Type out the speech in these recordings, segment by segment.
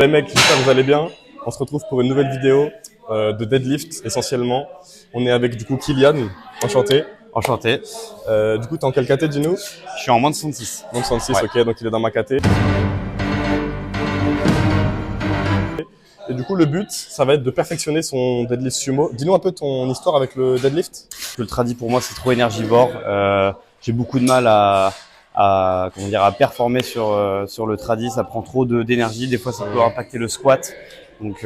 Les mecs, j'espère que vous allez bien. On se retrouve pour une nouvelle vidéo de deadlift essentiellement. On est avec du coup Kylian, enchanté. Enchanté. Du coup, t'es en quelle caté, dis-nous? Je suis en moins de 66. Moins de 66, Ouais. ok, donc il est dans ma caté. Et du coup, le but, ça va être de perfectionner son deadlift sumo. Dis-nous un peu ton histoire avec le deadlift. Le tradi pour moi c'est trop énergivore. J'ai beaucoup de mal à performer sur le tradi. Ça prend trop d'énergie. Des fois ça peut impacter le squat. Donc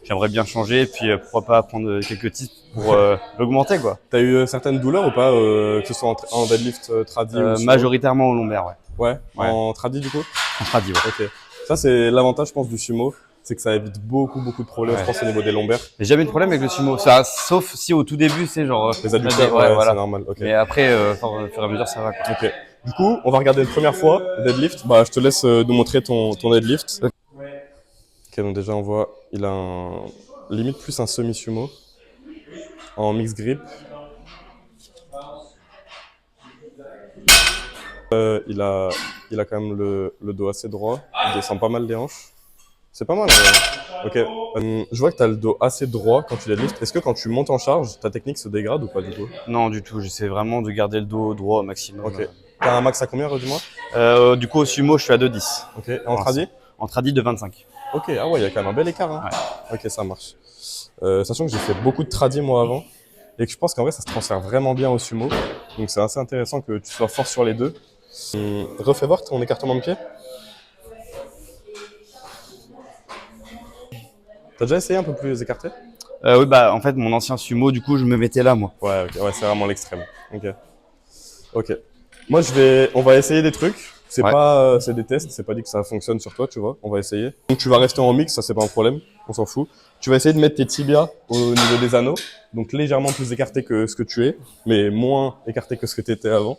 j'aimerais bien changer. Et puis pourquoi pas prendre quelques tips pour l'augmenter quoi. T'as eu certaines douleurs ou pas, que ce soit en deadlift tradi ou sumo? Majoritairement au lombaire, ouais. Ouais, Ouais. en tradi du coup? En tradi, ouais. Ok. Ça, c'est l'avantage, je pense, du sumo. C'est que ça évite beaucoup de problèmes, Ouais. je pense, au niveau des lombaires. J'ai jamais eu de problème avec le sumo. Ça, sauf si au tout début c'est genre Les adducteurs, ouais, voilà. c'est normal. Ok. Mais après, au fur et à mesure ça va quoi. Ok. Du coup, on va regarder une première fois le deadlift. Bah, je te laisse nous montrer ton deadlift. Ok, donc déjà, on voit, il a limite plus un semi-sumo en mix grip. Il a quand même le dos assez droit. Il descend pas mal les hanches. C'est pas mal, ouais. Ok. Je vois que tu as le dos assez droit quand tu deadlift. Est-ce que quand tu montes en charge, ta technique se dégrade ou pas du tout? Non, du tout. J'essaie vraiment de garder le dos droit au maximum. Ok. T'as un max à combien, dis-moi? Du coup, au sumo, je suis à 2,10. Ok. Et en tradi? En tradi de 25. Ok. Ah ouais, il y a quand même un bel écart, hein. Ouais. Ok, ça marche. Sachant que j'ai fait beaucoup de tradi moi avant et que je pense qu'en vrai ça se transfère vraiment bien au sumo. Donc c'est assez intéressant que tu sois fort sur les deux. Refais voir ton écartement de pied. T'as déjà essayé un peu plus écarté? Oui, bah en fait, mon ancien sumo, du coup, je me mettais là, moi. Ouais, ok. Ouais, c'est vraiment l'extrême. Ok. Ok. Moi on va essayer des trucs. C'est Ouais. pas, c'est des tests. C'est pas dit que ça fonctionne sur toi, tu vois. On va essayer. Donc tu vas rester en mix, ça c'est pas un problème. On s'en fout. Tu vas essayer de mettre tes tibias au niveau des anneaux, donc légèrement plus écarté que ce que tu es, mais moins écarté que ce que tu étais avant.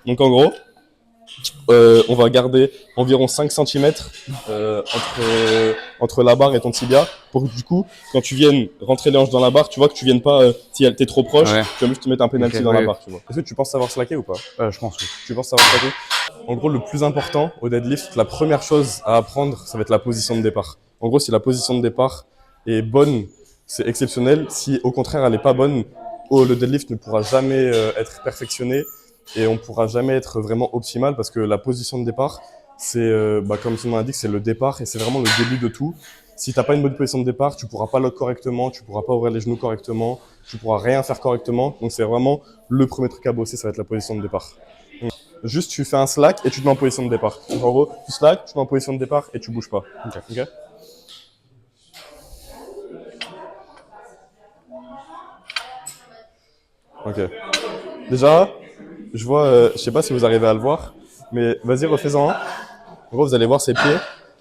Donc en gros, on va garder environ 5 cm entre la barre et ton tibia pour que du coup, quand tu viennes rentrer les hanches dans la barre, tu vois que tu viennes pas, si t'es trop proche, Ouais. tu vas juste te mettre un penalty Ok, dans la oui. barre, tu vois. Est-ce que tu penses savoir slacker ou pas? Je pense, oui. Tu penses savoir slacker? En gros, le plus important au deadlift, la première chose à apprendre, ça va être la position de départ. En gros, si la position de départ est bonne, c'est exceptionnel. Si au contraire elle est pas bonne, le deadlift ne pourra jamais être perfectionné et on pourra jamais être vraiment optimal parce que la position de départ, c'est comme son nom l'indique, c'est le départ et c'est vraiment le début de tout. Si t'as pas une bonne position de départ, tu pourras pas lock correctement, tu pourras pas ouvrir les genoux correctement, tu pourras rien faire correctement. Donc c'est vraiment le premier truc à bosser, ça va être la position de départ. Juste, tu fais un slack et tu te mets en position de départ. Donc, en gros, tu slack, tu te mets en position de départ et tu bouges pas. Ok. Ok. Déjà, je vois, je sais pas si vous arrivez à le voir, mais vas-y, refais-en un. En gros, vous allez voir ses pieds.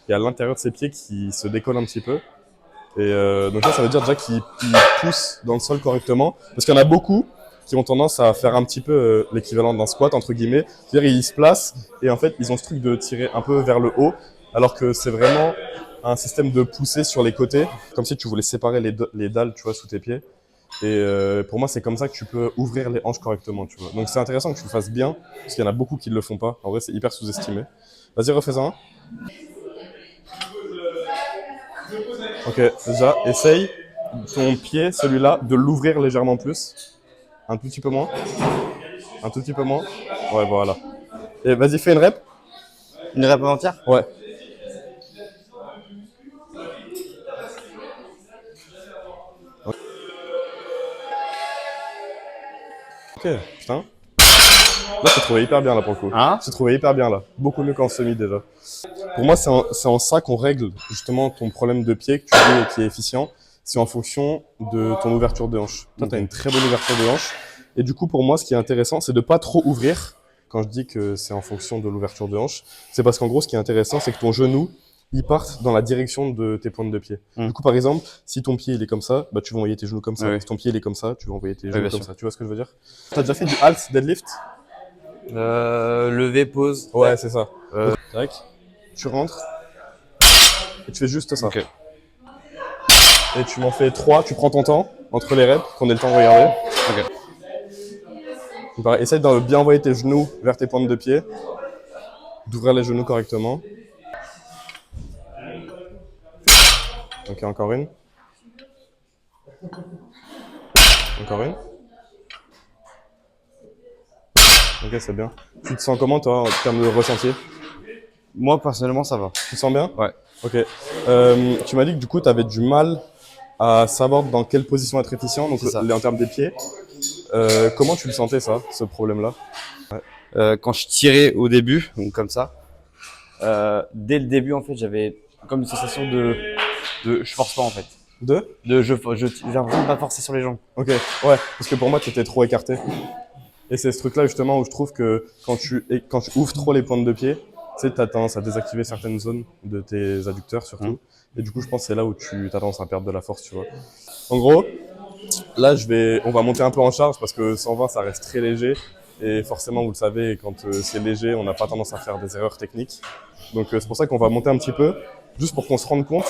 Il y a l'intérieur de ses pieds qui se décolle un petit peu. Et donc là, ça veut dire déjà qu'il pousse dans le sol correctement. Parce qu'il y en a beaucoup qui ont tendance à faire un petit peu l'équivalent d'un squat, entre guillemets. C'est-à-dire, ils se placent et en fait, ils ont ce truc de tirer un peu vers le haut, alors que c'est vraiment un système de pousser sur les côtés, comme si tu voulais séparer les dalles, tu vois, sous tes pieds. Et pour moi, c'est comme ça que tu peux ouvrir les hanches correctement, tu vois. Donc c'est intéressant que tu le fasses bien, parce qu'il y en a beaucoup qui ne le font pas. En vrai, c'est hyper sous-estimé. Vas-y, refais-en un. Ok, déjà, essaye ton pied, celui-là, de l'ouvrir légèrement plus. Un tout petit peu moins. Un tout petit peu moins. Ouais, voilà. Et vas-y, fais une rep. Une rep entière? Ouais. Ok, putain. Là, je t'ai trouvé hyper bien, là, pour le coup. Hein? Je t'ai trouvé hyper bien, là. Beaucoup mieux qu'en semi, déjà. Pour moi, c'est en ça qu'on règle, justement, ton problème de pied que tu dis et qui est efficient. C'est en fonction de ton ouverture de hanche. Toi, tu as une très bonne ouverture de hanche. Et du coup, pour moi, ce qui est intéressant, c'est de pas trop ouvrir. Quand je dis que c'est en fonction de l'ouverture de hanche, c'est parce qu'en gros, ce qui est intéressant, c'est que ton genou, il parte dans la direction de tes pointes de pied. Du coup, par exemple, si ton pied il est comme ça, bah, tu vas envoyer tes genoux comme ça. Oui. Si ton pied il est comme ça, tu vas envoyer tes genoux bien comme sûr. ça. Tu vois ce que je veux dire? T'as déjà fait du halt deadlift? Lever, pause. Ouais, c'est ça. Euh, Tac. Tu rentres et tu fais juste ça. Ok. Et tu m'en fais 3, tu prends ton temps entre les reps, qu'on ait le temps de regarder. Ok. Donc, pareil, essaye de bien envoyer tes genoux vers tes pointes de pied, d'ouvrir les genoux correctement. Ok, encore une. Encore une. Ok, c'est bien. Tu te sens comment, toi, en termes de ressenti? Moi, personnellement, ça va. Tu te sens bien? Ouais. Ok. Tu m'as dit que du coup, tu avais du mal à savoir dans quelle position être efficient, donc C'est ça. en termes des pieds. Comment tu le sentais, ça, ce problème-là? Quand je tirais au début, donc comme ça, dès le début, en fait, j'avais comme une sensation je force pas, en fait. Deux? J'ai l'impression de pas forcer sur les jambes. Ok, ouais, parce que pour moi, tu étais trop écarté. Et c'est ce truc-là, justement, où je trouve que quand tu ouvres trop les pointes de pied, tu sais, tu as tendance à désactiver certaines zones de tes adducteurs, surtout. Et du coup, je pense que c'est là où tu as tendance à perdre de la force, tu vois. En gros, là, on va monter un peu en charge parce que 120, ça reste très léger. Et forcément, vous le savez, quand c'est léger, on n'a pas tendance à faire des erreurs techniques. Donc, c'est pour ça qu'on va monter un petit peu, juste pour qu'on se rende compte,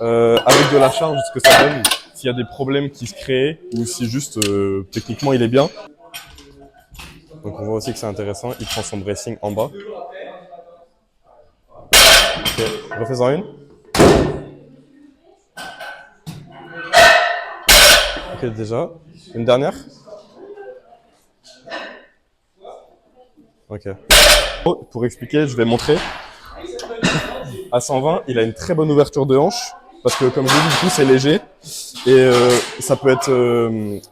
avec de la charge, ce que ça donne, s'il y a des problèmes qui se créent ou si juste, techniquement, il est bien. Donc, on voit aussi que c'est intéressant. Il prend son bracing en bas. Ok, refais-en une. Ok, déjà. Une dernière. Ok. Pour expliquer, je vais montrer. À 120, il a une très bonne ouverture de hanche. Parce que, comme je l'ai dit, du coup, c'est léger. Et ça peut être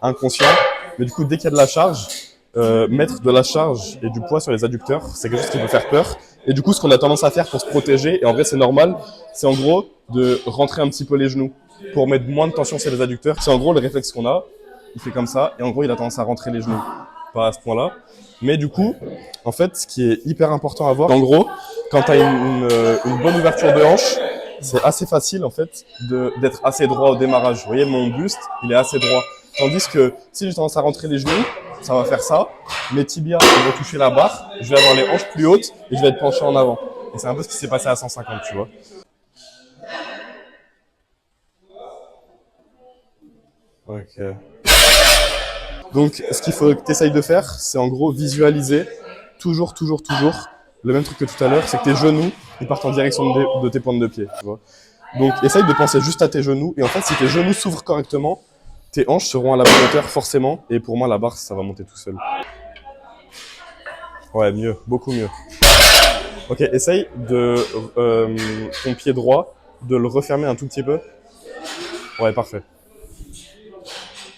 inconscient. Mais du coup, dès qu'il y a de la charge, mettre de la charge et du poids sur les adducteurs, c'est quelque chose qui peut faire peur. Et du coup, ce qu'on a tendance à faire pour se protéger, et en vrai, c'est normal, c'est en gros de rentrer un petit peu les genoux pour mettre moins de tension sur les adducteurs. C'est en gros le réflexe qu'on a. Il fait comme ça. Et en gros, il a tendance à rentrer les genoux. Pas à ce point-là. Mais du coup, en fait, ce qui est hyper important à voir, en gros, quand tu as une bonne ouverture de hanche, c'est assez facile en fait d'être assez droit au démarrage. Vous voyez, mon buste, il est assez droit. Tandis que si j'ai tendance à rentrer les genoux, ça va faire ça. Mes tibias ils vont toucher la barre, je vais avoir les hanches plus hautes et je vais être penché en avant. Et c'est un peu ce qui s'est passé à 150, tu vois. Ok. Donc, ce qu'il faut que tu essayes de faire, c'est en gros visualiser toujours le même truc que tout à l'heure, c'est que tes genoux, ils partent en direction de tes pointes de pied, tu vois. Donc, essaye de penser juste à tes genoux. Et en fait, si tes genoux s'ouvrent correctement, tes hanches seront à la bonne hauteur, forcément. Et pour moi, la barre, ça va monter tout seul. Ouais, mieux, beaucoup mieux. Ok, essaye de ton pied droit, de le refermer un tout petit peu. Ouais, parfait.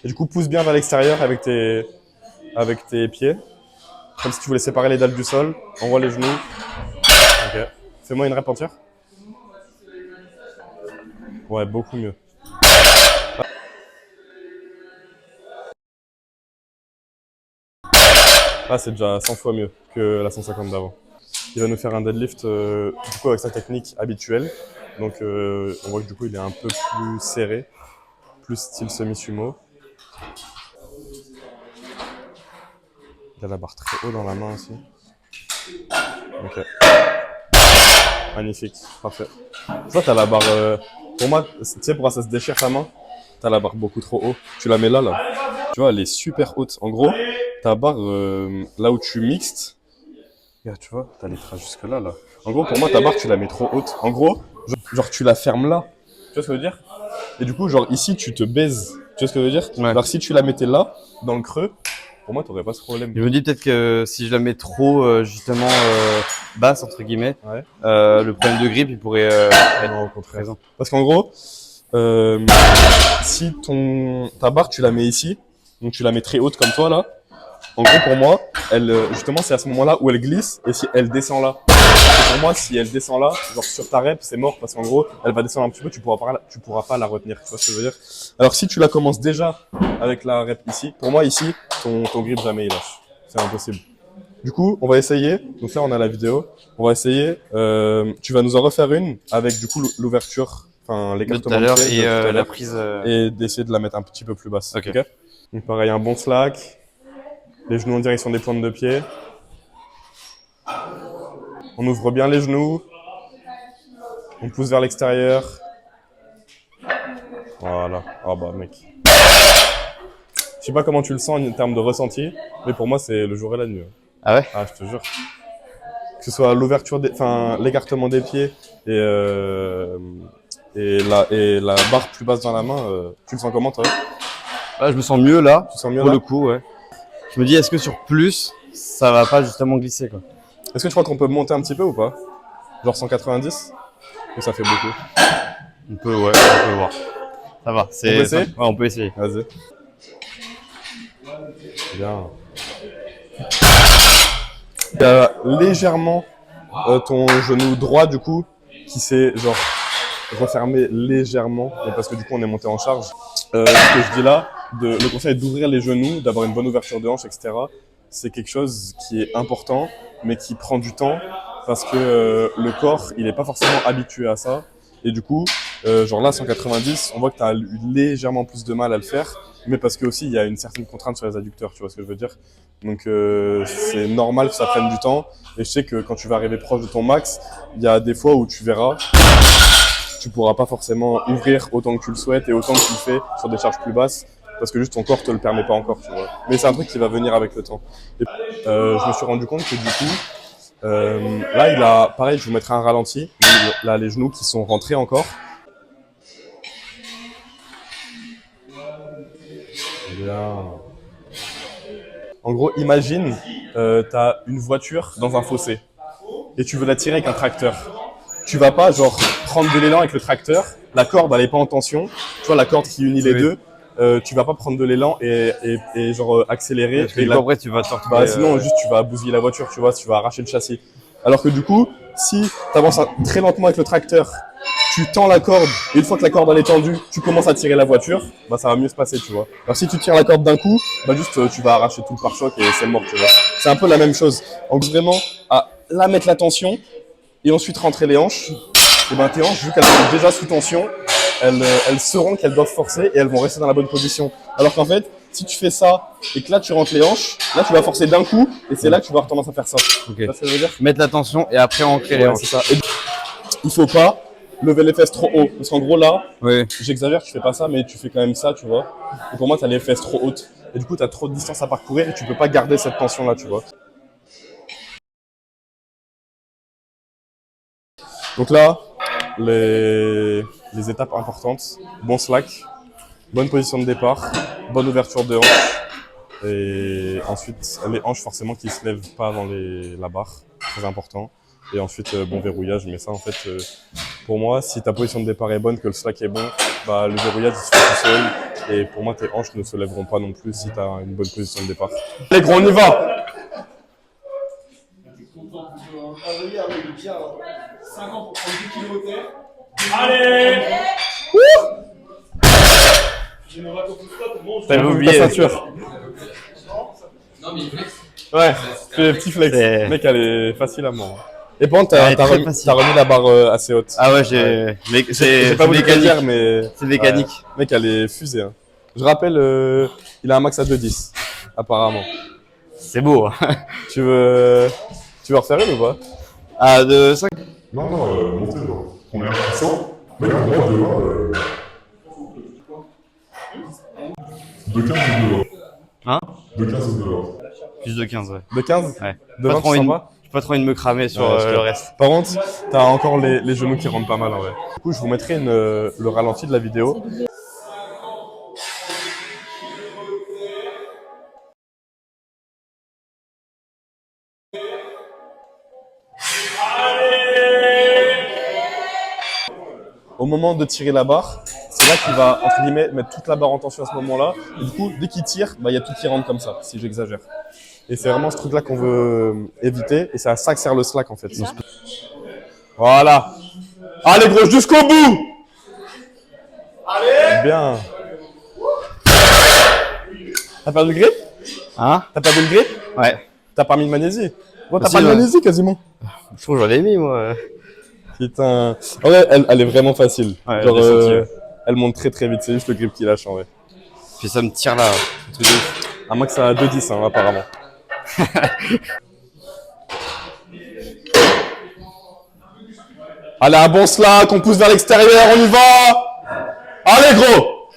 Et du coup, pousse bien vers l'extérieur avec tes pieds. Comme si tu voulais séparer les dalles du sol. Envoie les genoux. Ok. Fais-moi une rep entière. Ouais, beaucoup mieux. Ah, c'est déjà 100 fois mieux que la 150 d'avant. Il va nous faire un deadlift du coup avec sa technique habituelle. Donc on voit que du coup il est un peu plus serré, plus style semi-sumo. Il a la barre très haut dans la main aussi. Ok. Magnifique, parfait. Toi t'as la barre, pour moi, tu sais pourquoi ça se déchire ta main? T'as la barre beaucoup trop haut. Tu la mets là, là. Tu vois, elle est super haute. En gros, ta barre, là où tu mixtes, regarde, tu vois, t'as les traces jusque là, là. En gros, pour moi, ta barre, tu la mets trop haute. En gros, genre tu la fermes là. Tu vois ce que je veux dire? Et du coup, genre ici, tu te baises. Tu vois ce que je veux dire? Ouais. Alors si tu la mettais là, dans le creux, pour moi, t'aurais pas ce problème. Je me dis peut-être que si je la mets trop justement basse entre guillemets, Ouais. le problème de grip il pourrait être Non, au contraire. présent. Parce qu'en gros, si ta barre, tu la mets ici, donc tu la mets très haute comme toi là, en gros, pour moi, elle, justement, c'est à ce moment-là où elle glisse et si elle descend là. Et pour moi, si elle descend là, genre sur ta rep, c'est mort parce qu'en gros, elle va descendre un petit peu, tu pourras pas la retenir. Tu vois ce que je veux dire? Alors, si tu la commences déjà avec la rep ici, pour moi, ici, ton grip jamais il lâche. C'est impossible. Du coup, on va essayer. Donc là, on a la vidéo. On va essayer. Tu vas nous en refaire une avec du coup l'ouverture, enfin De tout l'écartement à de l'heure pied et de tout à la l'heure prise. et d'essayer de la mettre un petit peu plus basse. Ok. Donc pareil, un bon slack. Les genoux en direction des pointes de pied. On ouvre bien les genoux. On pousse vers l'extérieur. Voilà. Ah bah mec. Je sais pas comment tu le sens en termes de ressenti, mais pour moi c'est le jour et la nuit. Ah ouais. Ah, je te jure. Que ce soit l'ouverture, enfin l'écartement des pieds et et la barre plus basse dans la main, tu le sens comment toi? Là, je me sens mieux là, Tu sens mieux pour là? le coup, ouais. Je me dis, est-ce que sur plus, ça va pas justement glisser, quoi? Est-ce que tu crois qu'on peut monter un petit peu ou pas? Genre 190? Ou ça fait beaucoup? On peut, ouais, on peut voir. Ça va, On peut c'est. essayer? Ouais, on peut essayer. Vas-y. Bien. Il y a légèrement ton genou droit du coup qui s'est genre refermé légèrement, mais parce que du coup on est monté en charge. Ce que je dis là, le conseil est d'ouvrir les genoux, d'avoir une bonne ouverture de hanche, etc. C'est quelque chose qui est important, mais qui prend du temps parce que le corps il est pas forcément habitué à ça. Et du coup, genre là 190, on voit que tu as eu légèrement plus de mal à le faire, mais parce que aussi il y a une certaine contrainte sur les adducteurs, tu vois ce que je veux dire. Donc c'est normal que ça prenne du temps. Et je sais que quand tu vas arriver proche de ton max, il y a des fois où tu verras, tu pourras pas forcément ouvrir autant que tu le souhaites et autant que tu le fais sur des charges plus basses, parce que juste ton corps te le permet pas encore, tu vois. Mais c'est un truc qui va venir avec le temps. Et, je me suis rendu compte que du coup, là il a, pareil, je vous mettrai un ralenti, là les genoux qui sont rentrés encore. Bien. En gros, imagine, tu as une voiture dans un fossé et tu veux la tirer avec un tracteur. Tu vas pas genre prendre de l'élan avec le tracteur, la corde elle est pas en tension, tu vois la corde qui unit les Oui. deux, tu vas pas prendre de l'élan et genre accélérer. Parce que Et du coup, après, tu vas te retrouver. bah, sinon juste tu vas bousiller la voiture, tu vois, tu vas arracher le châssis. Alors que du coup, si tu avances très lentement avec le tracteur, tu tends la corde, et une fois que la corde elle est tendue, tu commences à tirer la voiture, bah ça va mieux se passer, tu vois. Alors si tu tires la corde d'un coup, bah juste tu vas arracher tout le pare-choc et c'est mort, tu vois. C'est un peu la même chose. Donc vraiment, à là mettre la tension, et ensuite rentrer les hanches, et ben tes hanches, vu qu'elles sont déjà sous tension, elles sauront qu'elles doivent forcer et elles vont rester dans la bonne position. Alors qu'en fait, si tu fais ça et que là tu rentres les hanches, là tu vas forcer d'un coup et c'est là que tu vas avoir tendance à faire ça. Ok. Tu vois ce que je veux dire? Mettre la tension et après ancrer les Ouais, hanches. c'est ça. Et il faut pas lever les fesses trop haut. Parce qu'en gros là, Oui. j'exagère, tu fais pas ça, mais tu fais quand même ça, tu vois. Et pour moi, tu as les fesses trop hautes. Et du coup, tu as trop de distance à parcourir et tu peux pas garder cette tension-là, tu vois. Donc là, les étapes importantes, bon slack, bonne position de départ, bonne ouverture de hanche. Et ensuite, les hanches forcément qui se lèvent pas avant la barre, très important. Et ensuite, bon verrouillage, mais ça en fait, pour moi, si ta position de départ est bonne, que le slack est bon, bah, le verrouillage il se fait tout seul. Et pour moi, tes hanches ne se lèveront pas non plus si tu as une bonne position de départ. Allez gros, on y va! T'avais Ta oublié. ceinture. Ouais, fais petit flex. C'est- Mec, elle est facile à mort. Et bon, Elle t'as est très remis, facile. t'as remis la barre assez haute. Ah ouais, mais J'ai c'est pas voulu te le mécanique. dire, mais. C'est mécanique. Ouais. Mec, elle est fusée. Hein. Je rappelle, il a un max à 2,10, apparemment. C'est beau. Hein. Tu veux refaire une ou pas? Ah, de 5. Non, non, montez genre. Première puissant. Mais non, moi, de 15 ou dehors. Hein? De 15 ou dehors. Plus de 15, ouais. De 15? Ouais. De Pas 20, trop tu sens envie- pas? J'ai pas trop envie de me cramer sur Ouais, je le capte. reste. Par contre, t'as encore les genoux qui rentrent pas mal en vrai. Du coup, je vous mettrai le ralenti de la vidéo. Au moment de tirer la barre, c'est là qu'il va, entre guillemets, mettre toute la barre en tension à ce moment-là. Et du coup, dès qu'il tire, bah, il y a tout qui rentre comme ça, si j'exagère. Et c'est vraiment ce truc-là qu'on veut éviter. Et c'est à ça que sert le slack, en fait. Voilà. Allez, gros, jusqu'au bout! Allez! Bien. T'as perdu le grip? Hein? T'as perdu le grip? Ouais. T'as pas mis de magnésie? Bon, t'as Si, pas de ouais. magnésie, quasiment. Je trouve que j'en ai mis, moi. Putain. En vrai, elle est vraiment facile. Ouais, Genre, je l'ai senti, ouais. elle monte très très vite. C'est juste le grip qui lâche, en vrai. Puis ça me tire là. Un truc de ouf. À moins que ça a 2,10, hein, apparemment. Allez, un bon slack, on pousse vers l'extérieur, on y va! Allez, gros!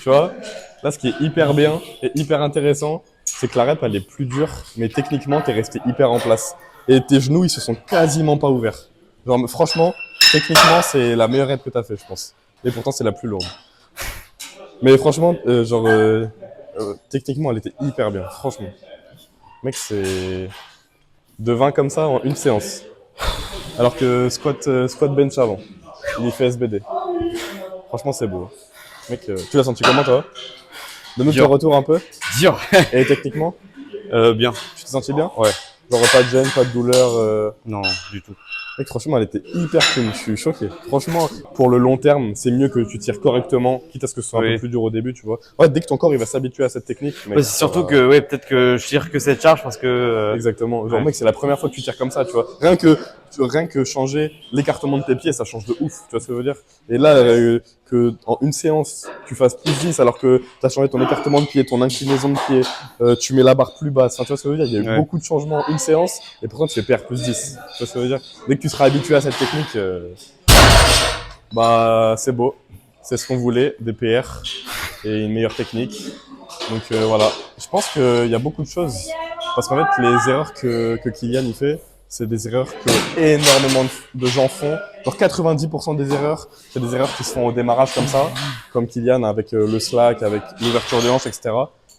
Tu vois, là, ce qui est hyper bien et hyper intéressant, c'est que la rep, elle est plus dure, mais techniquement, t'es resté hyper en place. Et tes genoux, ils se sont quasiment pas ouverts. Genre, franchement, techniquement, c'est la meilleure rep que t'as fait, je pense. Et pourtant, c'est la plus lourde. Mais franchement, techniquement, elle était hyper bien, franchement. Mec, c'est de 20 comme ça en une séance. Alors que squat bench avant. Il fait SBD. Franchement, c'est beau. Mec, tu l'as senti comment, toi? Donne-nous ton retour un peu. Dur. Et techniquement, Bien. tu t'es senti bien? Ouais. Genre pas de gêne, pas de douleur. Non, du tout. Mec, franchement, elle était hyper clean. Je suis choqué. Franchement, pour le long terme, c'est mieux que tu tires correctement, quitte à ce que ce soit un Oui. peu plus dur au début, tu vois. Ouais, dès que ton corps il va s'habituer à cette technique. Mec, Ouais, c'est surtout que, ouais, peut-être que je tire que cette charge parce que. Exactement. Genre, Ouais. mec, c'est la première fois que tu tires comme ça, tu vois. Rien que changer l'écartement de tes pieds, ça change de ouf. Tu vois ce que je veux dire? Et là, que en une séance, tu fasses plus 10 alors que tu as changé ton écartement de pied, ton inclinaison de pied, tu mets la barre plus basse. Enfin, tu vois ce que je veux dire? Il y a eu Ouais. beaucoup de changements en une séance et pourtant tu fais PR plus 10. Tu vois ce que je veux dire? Dès que tu seras habitué à cette technique, bah, c'est beau. C'est ce qu'on voulait, des PR et une meilleure technique. Donc voilà, je pense qu'il y a beaucoup de choses. Parce qu'en fait, les erreurs que Kylian il fait, c'est des erreurs que énormément de gens font. Genre 90% des erreurs, c'est des erreurs qui se font au démarrage comme ça, comme Kylian avec le slack, avec l'ouverture de hanche, etc.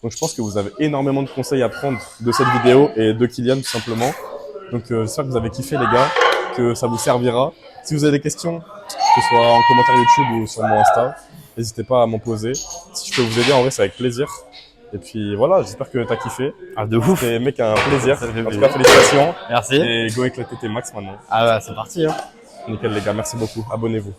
Donc je pense que vous avez énormément de conseils à prendre de cette vidéo et de Kylian tout simplement. Donc j'espère que vous avez kiffé les gars, que ça vous servira. Si vous avez des questions, que ce soit en commentaire YouTube ou sur mon Insta, n'hésitez pas à m'en poser. Si je peux vous aider, en vrai, c'est avec plaisir. Et puis voilà, j'espère que t'as kiffé. Ah, de ouf. C'était mec un plaisir. Ça fait En tout plaisir. cas, félicitations. Merci. Et go éclater tes max maintenant. Ah, bah, c'est parti, hein. Nickel les gars, merci beaucoup. Abonnez-vous.